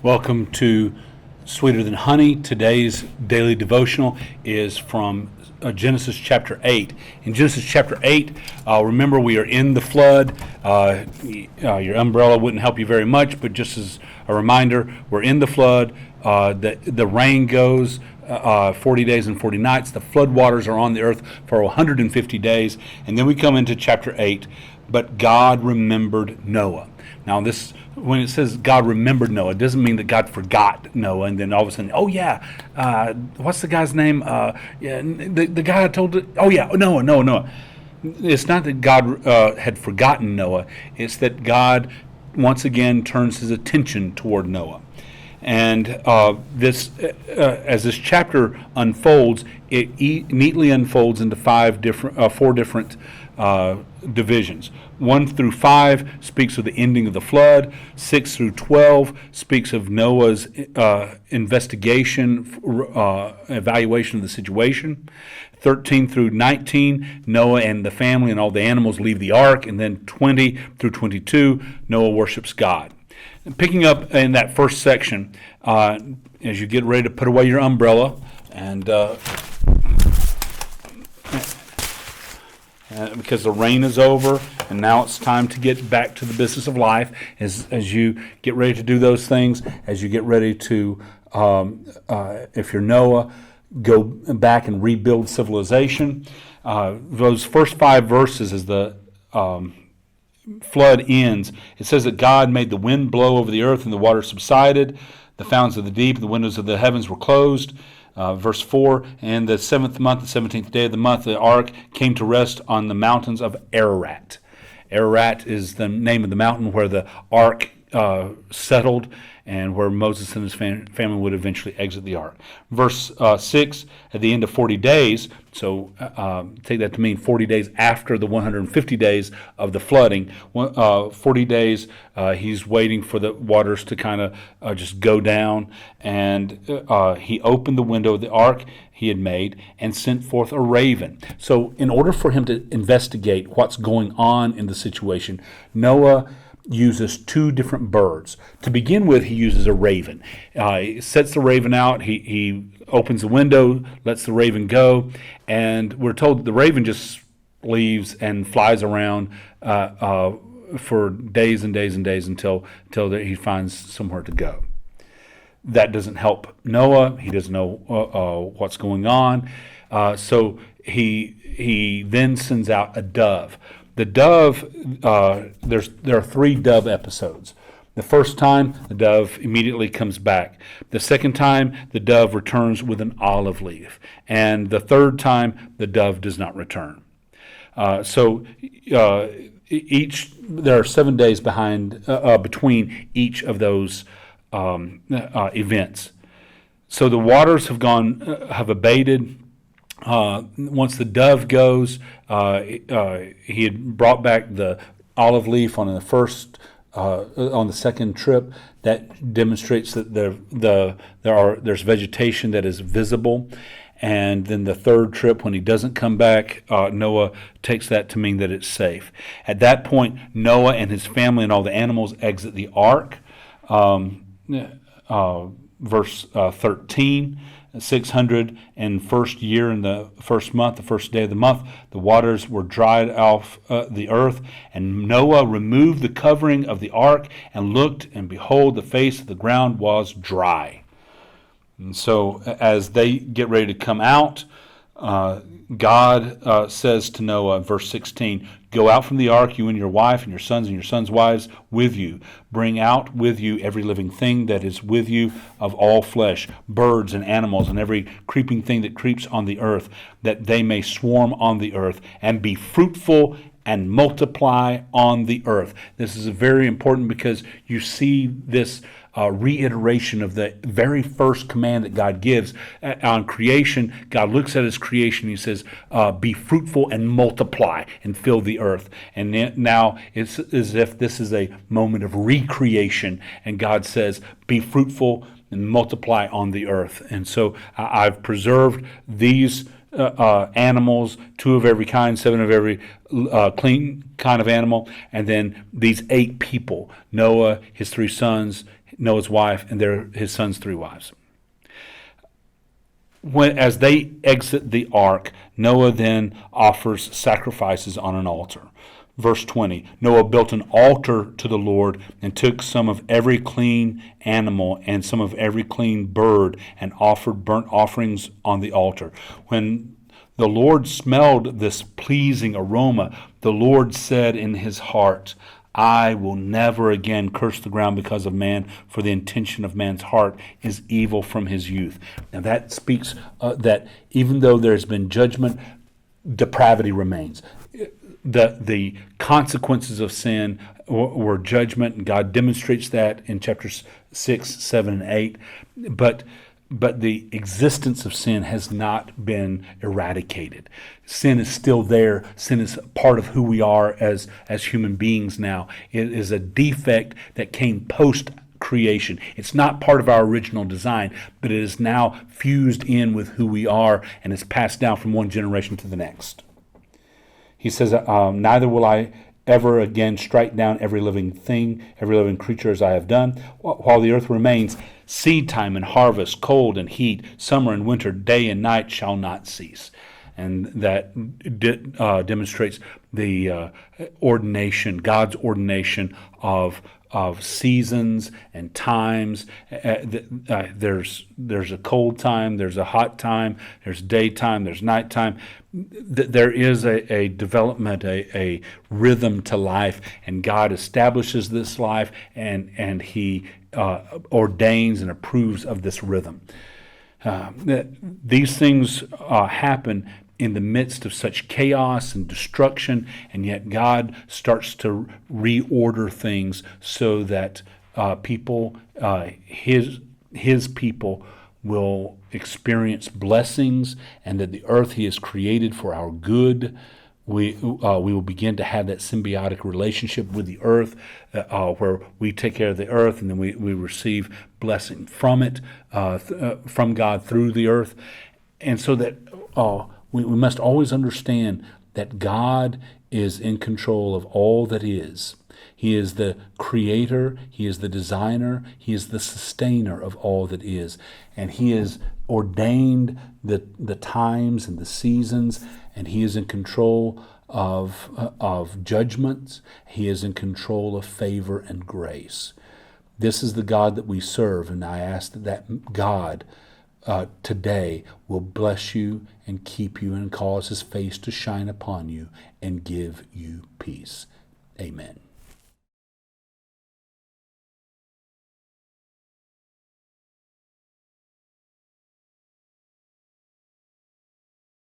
Welcome to Sweeter Than Honey. Today's daily devotional is from Genesis chapter 8. In Genesis chapter 8, remember we are in the flood. Your umbrella wouldn't help you very much, but just as a reminder, we're in the flood. The rain goes 40 days and 40 nights. The flood waters are on the earth for 150 days. And then we come into chapter 8. But God remembered Noah. Now, when it says God remembered Noah, it doesn't mean that God forgot Noah and then all of a sudden, what's the guy's name? The guy I told it, Noah. It's not that God had forgotten Noah. It's that God once again turns his attention toward Noah. And as this chapter unfolds, it neatly unfolds into four different divisions. 1 through 5 speaks of the ending of the flood. 6 through 12 speaks of Noah's investigation, evaluation of the situation. 13 through 19, Noah and the family and all the animals leave the ark. And then 20 through 22, Noah worships God. And picking up in that first section, as you get ready to put away your umbrella and because the rain is over and now it's time to get back to the business of life, as you get ready to do those things, as you get ready to, if you're Noah, go back and rebuild civilization. Those first 5 verses, as the flood ends, it says that God made the wind blow over the earth and the water subsided, the fountains of the deep and the windows of the heavens were closed. Verse 4, and the 7th month, the 17th day of the month, the ark came to rest on the mountains of Ararat. Ararat is the name of the mountain where the ark settled and where Moses and his family would eventually exit the ark. Verse 6, at the end of 40 days, so take that to mean 40 days after the 150 days of the flooding, 40 days he's waiting for the waters to kind of just go down, and he opened the window of the ark he had made and sent forth a raven. So in order for him to investigate what's going on in the situation, Noah uses 2 different birds. To begin with, he uses a raven. He sets the raven out, he opens the window, lets the raven go, and we're told that the raven just leaves and flies around for days and days and days until he finds somewhere to go. That doesn't help Noah. He doesn't know what's going on. So he then sends out a dove. The dove, there are 3 dove episodes. The first time, the dove immediately comes back. The second time, the dove returns with an olive leaf. And the third time, the dove does not return. There are 7 days between each of those events. So the waters have abated. Once the dove goes, he had brought back the olive leaf on the second trip. That demonstrates that there's vegetation that is visible. And then the third trip, when he doesn't come back, Noah takes that to mean that it's safe. At that point, Noah and his family and all the animals exit the ark. Verse 13, 601st year in the first month, the first day of the month, the waters were dried off the earth, and Noah removed the covering of the ark and looked, and behold, the face of the ground was dry. And so as they get ready to come out, God says to Noah, verse 16, "Go out from the ark, you and your wife and your sons' wives with you. Bring out with you every living thing that is with you of all flesh, birds and animals and every creeping thing that creeps on the earth, that they may swarm on the earth and be fruitful and multiply on the earth." This is very important because you see this reiteration of the very first command that God gives on creation. God looks at his creation, he says, be fruitful and multiply and fill the earth. And now it's as if this is a moment of recreation, and God says, be fruitful and multiply on the earth. And so I've preserved these animals, 2 of every kind, 7 of every clean kind of animal, and then these 8 people, Noah, his 3 sons, Noah's wife, and his son's 3 wives. As they exit the ark, Noah then offers sacrifices on an altar. Verse 20, Noah built an altar to the Lord and took some of every clean animal and some of every clean bird and offered burnt offerings on the altar. When the Lord smelled this pleasing aroma, the Lord said in his heart, I will never again curse the ground because of man, for the intention of man's heart is evil from his youth. Now that speaks that even though there's been judgment, depravity remains. The consequences of sin were judgment, and God demonstrates that in chapters 6, 7, and 8. But the existence of sin has not been eradicated. Sin is still there. Sin is part of who we are as human beings now. It is a defect that came post creation. It's not part of our original design, but it is now fused in with who we are, and it's passed down from one generation to the next. He says, neither will I ever again strike down every living thing, every living creature as I have done. While the earth remains, seed time and harvest, cold and heat, summer and winter, day and night shall not cease. And that demonstrates the ordination, God's ordination of seasons and times. There's a cold time, there's a hot time, there's daytime, there's nighttime. There is a development, a rhythm to life, and God establishes this life, and He ordains and approves of this rhythm. These things happen in the midst of such chaos and destruction, and yet God starts to reorder things so that people, His people, will experience blessings, and that the earth He has created for our good. We will begin to have that symbiotic relationship with the earth, where we take care of the earth, and then we receive blessing from it, from God through the earth. And so that we must always understand that God is in control of all that is. He is the creator, He is the designer, He is the sustainer of all that is. And He has ordained the times and the seasons, and He is in control of judgments. He is in control of favor and grace. This is the God that we serve, and I ask that God today will bless you and keep you and cause His face to shine upon you and give you peace. Amen.